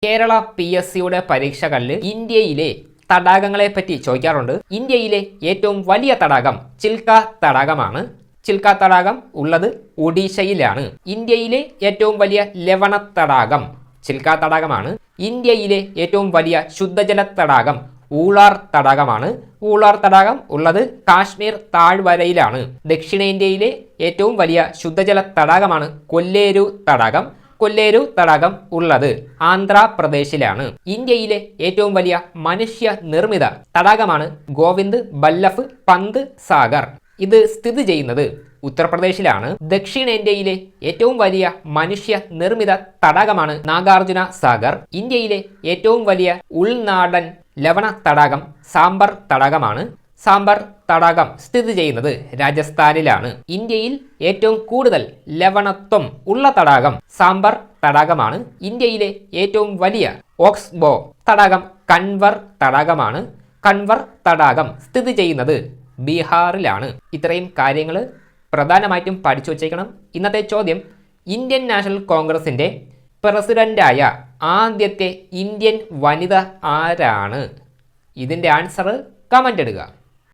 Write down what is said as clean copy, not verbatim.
കേരള PSCയുടെ പരീക്ഷകളിൽ ഇന്ത്യയിലെ തടാകങ്ങളെ പറ്റി ചോദിക്കാറുണ്ട്. ഇന്ത്യയിലെ ഏറ്റവും വലിയ തടാകം ചിൽക്ക തടാകമാണ്. ചിൽക്ക തടാകം ഉള്ളത് ഒഡീഷയിലാണ്. ഇന്ത്യയിലെ ഏറ്റവും വലിയ ലവണ തടാകം ചിൽക്ക തടാകമാണ്. ഇന്ത്യയിലെ ഏറ്റവും വലിയ ശുദ്ധജല തടാകം ഊളാർ തടാകമാണ്. ഊളാർ തടാകം ഉള്ളത് കാശ്മീർ താഴ്വരയിലാണ്. ദക്ഷിണേന്ത്യയിലെ ഏറ്റവും വലിയ ശുദ്ധജല തടാകമാണ് കൊല്ലേരു തടാകം. കൊല്ലേരു തടാകം ഉള്ളത് ആന്ധ്രാപ്രദേശിലാണ്. ഇന്ത്യയിലെ ഏറ്റവും വലിയ മനുഷ്യ നിർമ്മിത തടാകമാണ് ഗോവിന്ദ് ബല്ലഭ് പന്ത് സാഗർ. ഇത് സ്ഥിതി ചെയ്യുന്നത് ഉത്തർപ്രദേശിലാണ്. ദക്ഷിണേന്ത്യയിലെ ഏറ്റവും വലിയ മനുഷ്യ നിർമ്മിത തടാകമാണ് നാഗാർജുന സാഗർ. ഇന്ത്യയിലെ ഏറ്റവും വലിയ ഉൾനാടൻ ലവണ തടാകം സാംബർ തടാകമാണ്. സാംബർ തടാകം സ്ഥിതി ചെയ്യുന്നത് രാജസ്ഥാനിലാണ്. ഇന്ത്യയിൽ ഏറ്റവും കൂടുതൽ ലവണത്വം ഉള്ള തടാകം സാംബർ തടാകമാണ്. ഇന്ത്യയിലെ ഏറ്റവും വലിയ ഓക്സ്ബോ തടാകം കൻവർ തടാകമാണ്. കൻവർ തടാകം സ്ഥിതി ചെയ്യുന്നത് ബീഹാറിലാണ്. ഇത്രയും കാര്യങ്ങൾ പ്രധാനമായിട്ടും പഠിച്ചു വച്ചേക്കണം. ഇന്നത്തെ ചോദ്യം, ഇന്ത്യൻ നാഷണൽ കോൺഗ്രസിൻ്റെ പ്രസിഡന്റായ ആദ്യത്തെ ഇന്ത്യൻ വനിത ആരാണ്? ഇതിൻ്റെ ആൻസർ കമൻ്റ് ഇടുക.